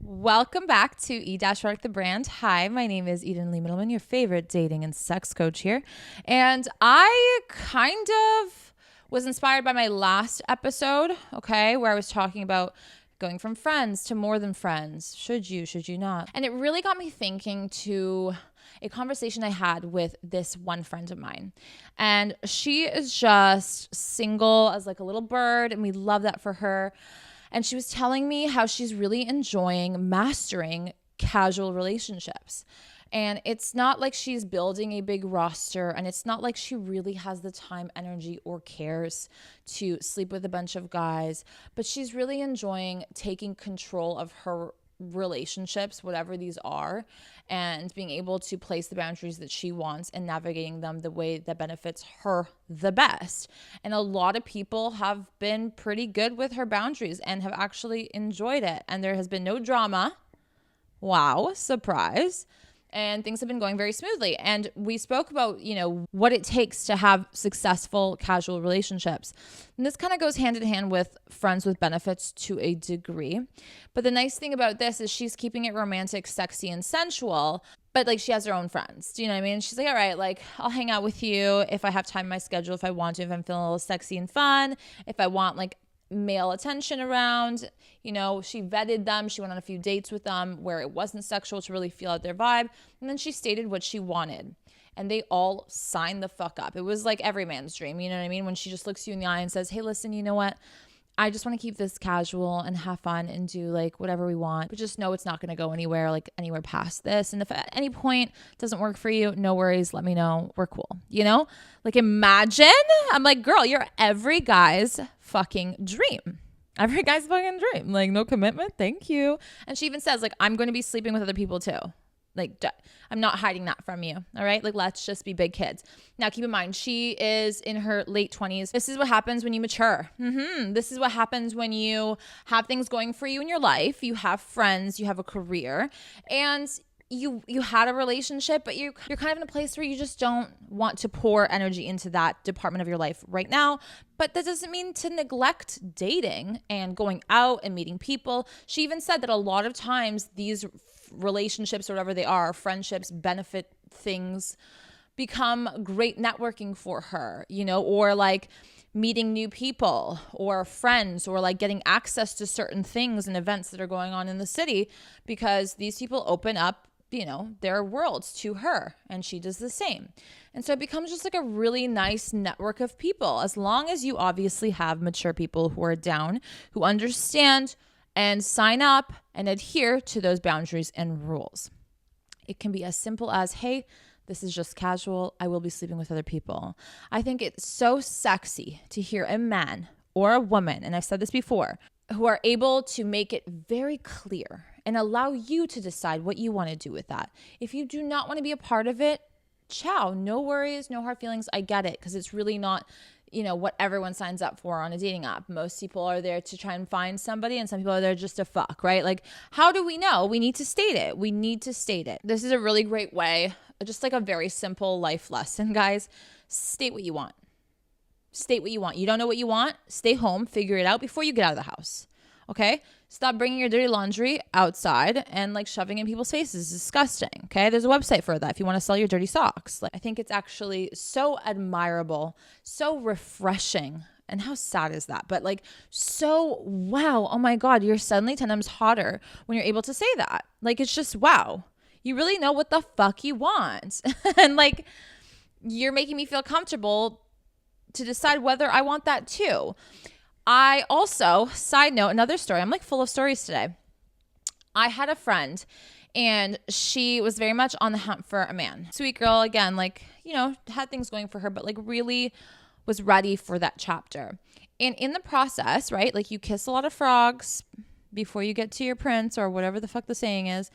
Welcome back to E-Rock the Brand. Hi, my name is Eden Lee Middleman, your favorite dating and sex coach here. And I kind of was inspired by my last episode, okay, where I was talking about going from friends to more than friends. Should you not? And it really got me thinking to a conversation I had with this one friend of mine. And she is just single as like a little bird, and we love that for her. And she was telling me how she's really enjoying mastering casual relationships. And it's not like she's building a big roster, and it's not like she really has the time, energy, or cares to sleep with a bunch of guys, but she's really enjoying taking control of her relationships, whatever these are, and being able to place the boundaries that she wants and navigating them the way that benefits her the best. And a lot of people have been pretty good with her boundaries and have actually enjoyed it. And there has been no drama. Wow, surprise. And things have been going very smoothly. And we spoke about, what it takes to have successful casual relationships. And this kind of goes hand in hand with friends with benefits to a degree. But the nice thing about this is she's keeping it romantic, sexy, and sensual. But like she has her own friends. Do you know what I mean? She's like, all right, like I'll hang out with you if I have time in my schedule, if I want to, if I'm feeling a little sexy and fun, if I want like male attention around. She vetted them. She went on a few dates with them where it wasn't sexual to really feel out their vibe. And then she stated what she wanted. And they all signed the fuck up. It was like every man's dream. You know what I mean? When she just looks you in the eye and says, hey, listen, you know what? I just want to keep this casual and have fun and do like whatever we want, but just know it's not going to go anywhere past this. And if at any point it doesn't work for you, no worries. Let me know. We're cool. Like imagine, I'm like, girl, you're every guy's fucking dream. Every guy's fucking dream. Like no commitment. Thank you. And she even says like, I'm going to be sleeping with other people too. Like, I'm not hiding that from you. All right. Like, let's just be big kids. Now, keep in mind, she is in her late 20s. This is what happens when you mature. This is what happens when you have things going for you in your life. You have friends, you have a career, and you had a relationship, but you're kind of in a place where you just don't want to pour energy into that department of your life right now. But that doesn't mean to neglect dating and going out and meeting people. She even said that a lot of times these relationships or whatever they are, friendships, benefit things, become great networking for her, or like meeting new people or friends, or like getting access to certain things and events that are going on in the city, because these people open up their worlds to her, and she does the same. And so it becomes just like a really nice network of people, as long as you obviously have mature people who are down, who understand and sign up and adhere to those boundaries and rules. It can be as simple as, hey, this is just casual. I will be sleeping with other people. I think it's so sexy to hear a man or a woman, and I've said this before, who are able to make it very clear and allow you to decide what you want to do with that. If you do not want to be a part of it, ciao, no worries, no hard feelings. I get it, because it's really not what everyone signs up for on a dating app. Most people are there to try and find somebody, and some people are there just to fuck, right? Like, how do we know? We need to state it. This is a really great way, just like a very simple life lesson, guys. State what you want. You don't know what you want? Stay home, figure it out before you get out of the house. Okay? Stop bringing your dirty laundry outside and like shoving in people's faces. It's disgusting. Okay? There's a website for that if you want to sell your dirty socks. Like, I think it's actually so admirable, so refreshing. And how sad is that? But like, so wow. Oh my God, you're suddenly 10 times hotter when you're able to say that. Like, it's just wow. You really know what the fuck you want. And like, you're making me feel comfortable to decide whether I want that too. I also, side note, another story. I'm like full of stories today. I had a friend, and she was very much on the hunt for a man. Sweet girl, again, like, had things going for her, but like really was ready for that chapter. And in the process, right, like you kiss a lot of frogs before you get to your prince, or whatever the fuck the saying is.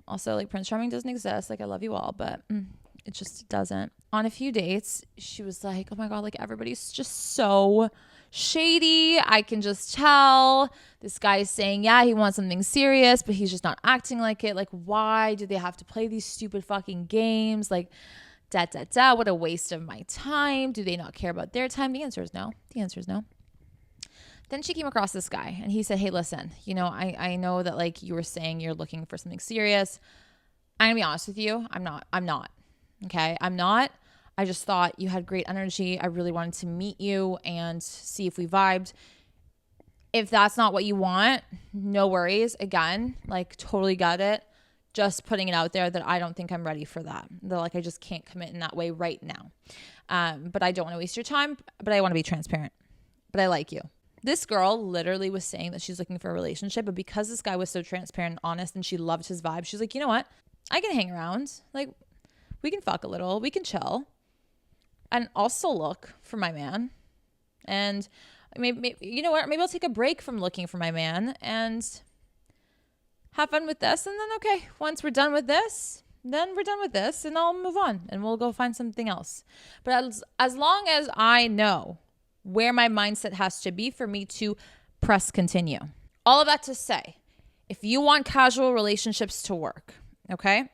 Also, like, Prince Charming doesn't exist. Like, I love you all, but it just doesn't. On a few dates, she was like, oh my God, like everybody's just so shady. I can just tell. This guy is saying, yeah, he wants something serious, but he's just not acting like it. Like, why do they have to play these stupid fucking games? Like, what a waste of my time. Do they not care about their time? The answer is no. Then she came across this guy and he said, hey, listen, I know that like you were saying you're looking for something serious. I'm gonna be honest with you. I'm not. Okay. I'm not. I just thought you had great energy. I really wanted to meet you and see if we vibed. If that's not what you want, no worries. Again, like totally got it. Just putting it out there that I don't think I'm ready for that. They're like, I just can't commit in that way right now. But I don't want to waste your time, but I want to be transparent. But I like you. This girl literally was saying that she's looking for a relationship, but because this guy was so transparent and honest and she loved his vibe, she's like, you know what? I can hang around. Like, we can fuck a little. We can chill. And I'll still look for my man. And maybe you know what? Maybe I'll take a break from looking for my man and have fun with this. And then, okay, once we're done with this, then we're done with this and I'll move on and we'll go find something else. But as long as I know where my mindset has to be for me to press continue. All of that to say, if you want casual relationships to work, okay,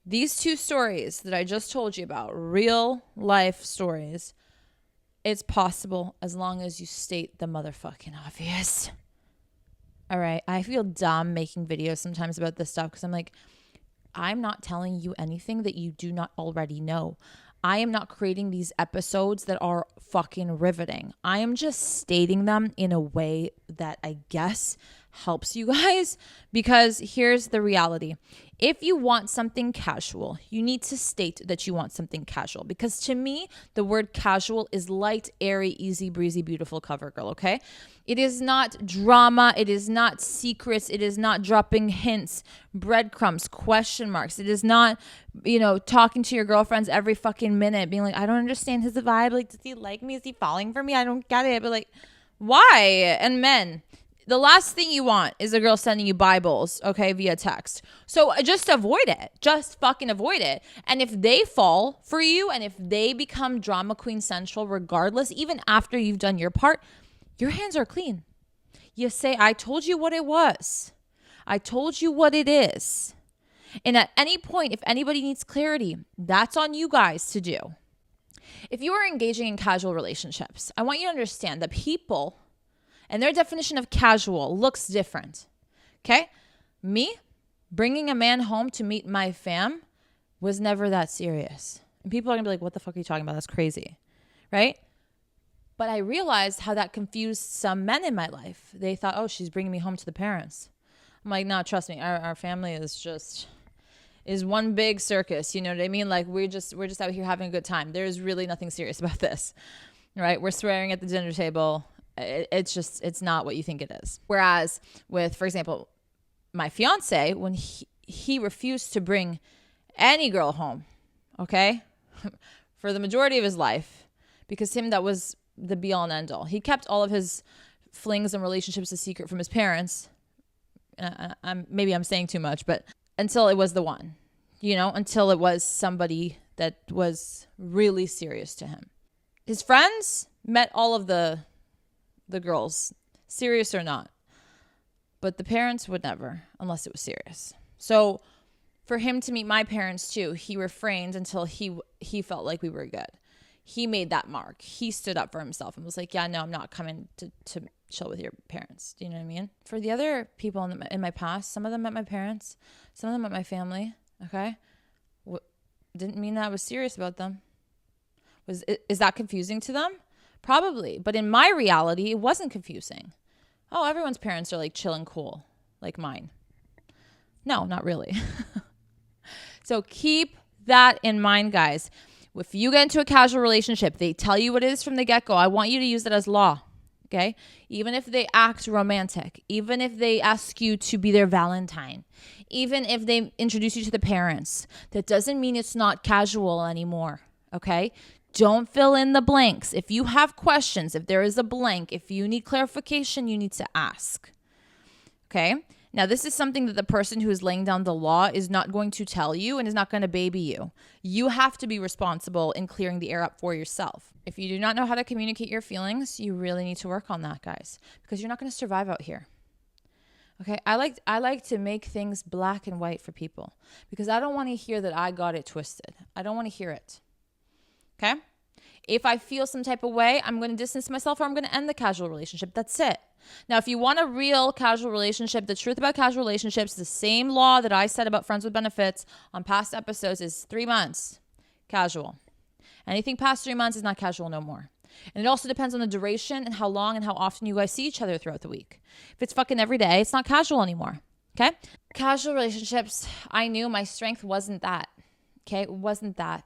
these two stories that I just told you about, real life stories, it's possible as long as you state the motherfucking obvious. All right, I feel dumb making videos sometimes about this stuff because I'm like, I'm not telling you anything that you do not already know. I am not creating these episodes that are fucking riveting. I am just stating them in a way that I guess helps you guys, because here's the reality. If you want something casual, you need to state that you want something casual, because to me, the word casual is light, airy, easy, breezy, beautiful cover girl, okay? It is not drama. It is not secrets. It is not dropping hints, breadcrumbs, question marks. It is not, talking to your girlfriends every fucking minute, being like, I don't understand his vibe. Like, does he like me? Is he falling for me? I don't get it. But like, why? And men, the last thing you want is a girl sending you Bibles, okay, via text. So just avoid it. Just fucking avoid it. And if they fall for you and if they become drama queen central, regardless, even after you've done your part, your hands are clean. You say, I told you what it was. I told you what it is. And at any point, if anybody needs clarity, that's on you guys to do. If you are engaging in casual relationships, I want you to understand that people and their definition of casual looks different. Okay? Me bringing a man home to meet my fam was never that serious. And people are going to be like, what the fuck are you talking about? That's crazy. Right? But I realized how that confused some men in my life. They thought, oh, she's bringing me home to the parents. I'm like, no, trust me. Our family is one big circus. You know what I mean? Like we're just out here having a good time. There's really nothing serious about this. Right? We're swearing at the dinner table. It's not what you think it is. Whereas with, for example, my fiance, when he refused to bring any girl home, okay, for the majority of his life, because to him that was the be all and end all. He kept all of his flings and relationships a secret from his parents. Maybe I'm saying too much, but until it was the one, until it was somebody that was really serious to him. His friends met all of the girls, serious or not. But the parents would never, unless it was serious. So for him to meet my parents too, he refrained until he felt like we were good. He made that mark. He stood up for himself and was like, yeah, no, I'm not coming to chill with your parents. Do you know what I mean? For the other people in my past, some of them met my parents, some of them met my family, okay? Didn't mean that I was serious about them. Is that confusing to them? Probably. But in my reality, it wasn't confusing. Oh, everyone's parents are like chill and cool, like mine. No, not really. So keep that in mind, guys. If you get into a casual relationship, they tell you what it is from the get-go. I want you to use that as law, okay? Even if they act romantic, even if they ask you to be their Valentine, even if they introduce you to the parents, that doesn't mean it's not casual anymore, okay? Don't fill in the blanks. If you have questions, if there is a blank, if you need clarification, you need to ask. Okay? Now, this is something that the person who is laying down the law is not going to tell you and is not going to baby you. You have to be responsible in clearing the air up for yourself. If you do not know how to communicate your feelings, you really need to work on that, guys, because you're not going to survive out here. Okay? I like to make things black and white for people because I don't want to hear that I got it twisted. I don't want to hear it. Okay? If I feel some type of way, I'm going to distance myself or I'm going to end the casual relationship. That's it. Now, if you want a real casual relationship, the truth about casual relationships, the same law that I said about friends with benefits on past episodes is 3 months casual. Anything past 3 months is not casual no more. And it also depends on the duration and how long and how often you guys see each other throughout the week. If it's fucking every day, it's not casual anymore. Okay? Casual relationships, I knew my strength wasn't that. Okay? It wasn't that.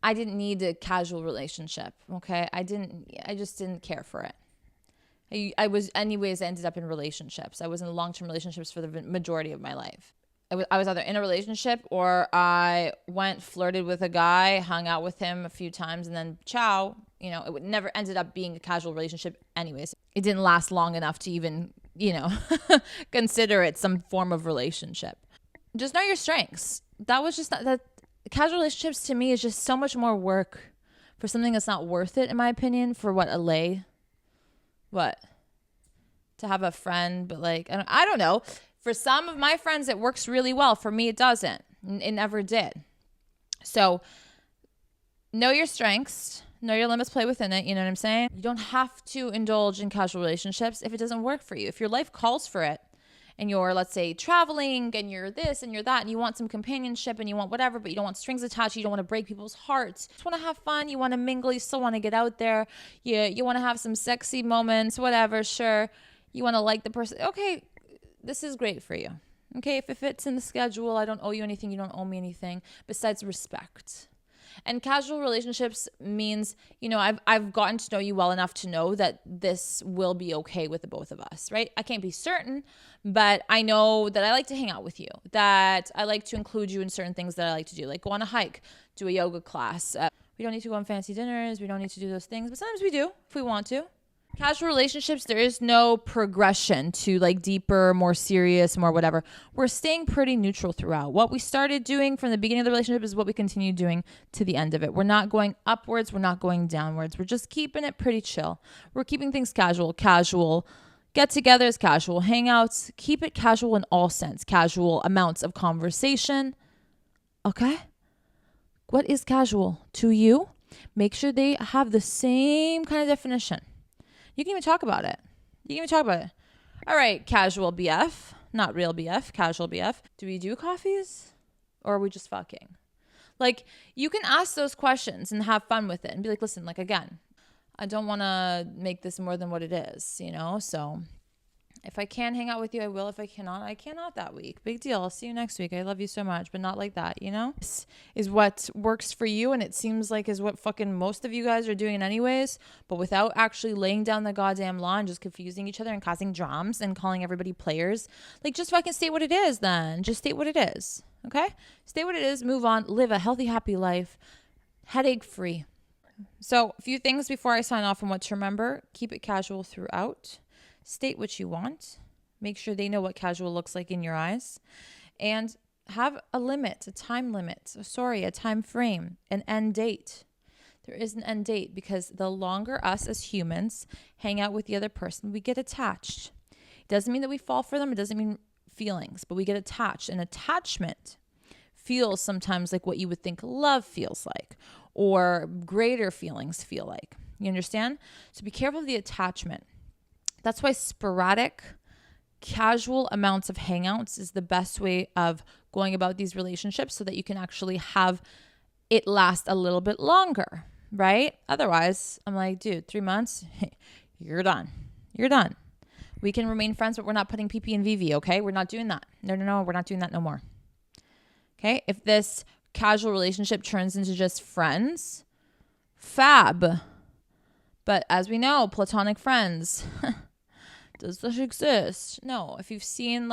I didn't need a casual relationship. Okay? I just didn't care for it. I ended up in relationships. I was in long-term relationships for the majority of my life. I was either in a relationship or I flirted with a guy, hung out with him a few times, and then ciao. It never ended up being a casual relationship anyways. It didn't last long enough to even, consider it some form of relationship. Just know your strengths. That was just that casual relationships to me is just so much more work for something that's not worth it, in my opinion, for to have a friend, but I don't know. For some of my friends, it works really well. For me, it doesn't. It never did. So know your strengths, know your limits, play within it. You know what I'm saying? You don't have to indulge in casual relationships if it doesn't work for you. If your life calls for it and you're, let's say, traveling and you're this and you're that and you want some companionship and you want whatever, but you don't want strings attached. You don't want to break people's hearts. You just want to have fun. You want to mingle. You still want to get out there. You want to have some sexy moments, whatever. Sure. You want to like the person. Okay. This is great for you. Okay, if it fits in the schedule, I don't owe you anything, you don't owe me anything besides respect. And casual relationships means, I've gotten to know you well enough to know that this will be okay with the both of us, right? I can't be certain, but I know that I like to hang out with you, that I like to include you in certain things that I like to do, like go on a hike, do a yoga class. We don't need to go on fancy dinners. We don't need to do those things, but sometimes we do if we want to. Casual relationships, there is no progression to deeper, more serious, more whatever. We're staying pretty neutral throughout. What we started doing from the beginning of the relationship is what we continue doing to the end of it. We're not going upwards. We're not going downwards. We're just keeping it pretty chill. We're keeping things casual. Get-togethers, casual hangouts. Keep it casual in all sense. Casual amounts of conversation. Okay? What is casual to you? Make sure they have the same kind of definition. You can even talk about it. All right, casual BF. Not real BF, casual BF. Do we do coffees? Or are we just fucking? You can ask those questions and have fun with it. And be like, listen, again, I don't want to make this more than what it is, So if I can hang out with you, I will. If I cannot, I cannot that week. Big deal. I'll see you next week. I love you so much, but not like that, This is what works for you, and it seems like is what fucking most of you guys are doing anyways, but without actually laying down the goddamn law and just confusing each other and causing dramas and calling everybody players. Just fucking state what it is then. Just state what it is, okay? State what it is, move on, live a healthy, happy life, headache-free. So a few things before I sign off on what to remember. Keep it casual throughout. State what you want. Make sure they know what casual looks like in your eyes. And have a limit, a time limit. A time frame, an end date. There is an end date because the longer us as humans hang out with the other person, we get attached. It doesn't mean that we fall for them. It doesn't mean feelings, but we get attached. And attachment feels sometimes like what you would think love feels like or greater feelings feel like. You understand? So be careful of the attachment. That's why sporadic, casual amounts of hangouts is the best way of going about these relationships so that you can actually have it last a little bit longer, right? Otherwise, I'm like, dude, 3 months, you're done. You're done. We can remain friends, but we're not putting PP and VV, okay? We're not doing that. No, we're not doing that no more. Okay? If this casual relationship turns into just friends, fab. But as we know, platonic friends... Does this exist? No. If you've seen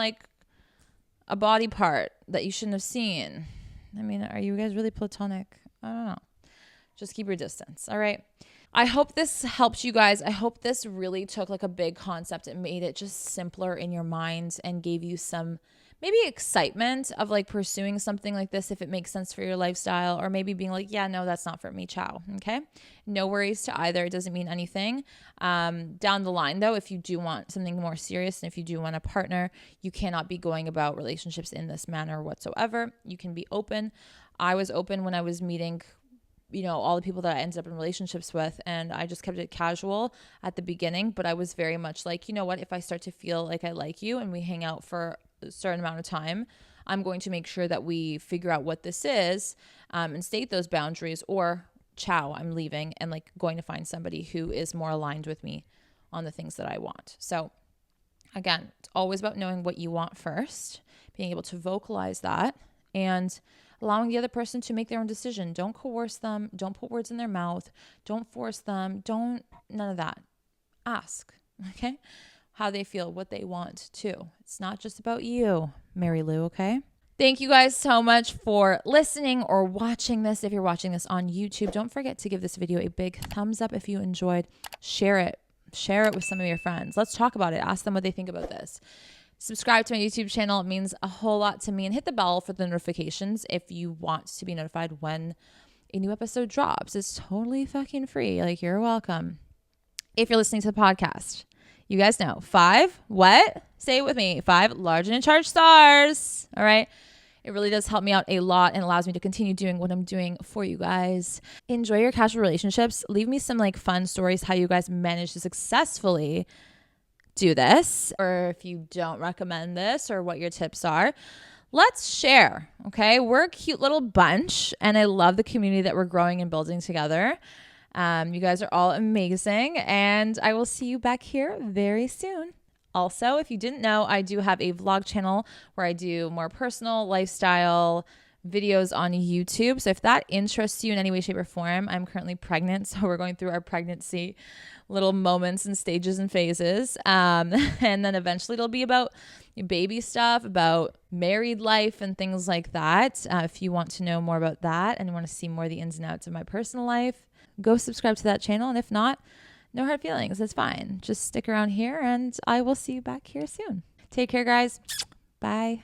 a body part that you shouldn't have seen, are you guys really platonic? I don't know. Just keep your distance. All right. I hope this helped you guys. I hope this really took a big concept and made it just simpler in your mind and gave you some maybe excitement of pursuing something like this if it makes sense for your lifestyle, or maybe being yeah, no, that's not for me. Ciao. Okay. No worries to either. It doesn't mean anything. Down the line though, if you do want something more serious and if you do want a partner, you cannot be going about relationships in this manner whatsoever. You can be open. I was open when I was meeting all the people that I ended up in relationships with. And I just kept it casual at the beginning, but I was very much like, you know what, if I start to feel like I like you and we hang out for a certain amount of time, I'm going to make sure that we figure out what this is, and state those boundaries, or ciao, I'm leaving and like going to find somebody who is more aligned with me on the things that I want. So again, it's always about knowing what you want first, being able to vocalize that, and allowing the other person to make their own decision. Don't coerce them. Don't put words in their mouth. Don't force them. None of that. Ask, okay, how they feel, what they want too. It's not just about you, Mary Lou, okay? Thank you guys so much for listening or watching this. If you're watching this on YouTube, don't forget to give this video a big thumbs up if you enjoyed. Share it. Share it with some of your friends. Let's talk about it. Ask them what they think about this. Subscribe to my YouTube channel. It means a whole lot to me. And hit the bell for the notifications if you want to be notified when a new episode drops. It's totally fucking free. Like, you're welcome. If you're listening to the podcast, you guys know 5, what? Say it with me. 5 large and in charge stars. All right. It really does help me out a lot and allows me to continue doing what I'm doing for you guys. Enjoy your casual relationships. Leave me some like fun stories, how you guys manage to successfully do this, or if you don't recommend this, or what your tips are. Let's share, okay? We're a cute little bunch, and I love the community that we're growing and building together. You guys are all amazing, and I will see you back here very soon. Also, if you didn't know, I do have a vlog channel where I do more personal lifestyle videos on YouTube. So if that interests you in any way, shape, or form, I'm currently pregnant. So we're going through our pregnancy little moments and stages and phases. And then eventually it'll be about baby stuff, about married life and things like that. If you want to know more about that and want to see more of the ins and outs of my personal life, go subscribe to that channel. And if not, no hard feelings. It's fine. Just stick around here and I will see you back here soon. Take care, guys. Bye.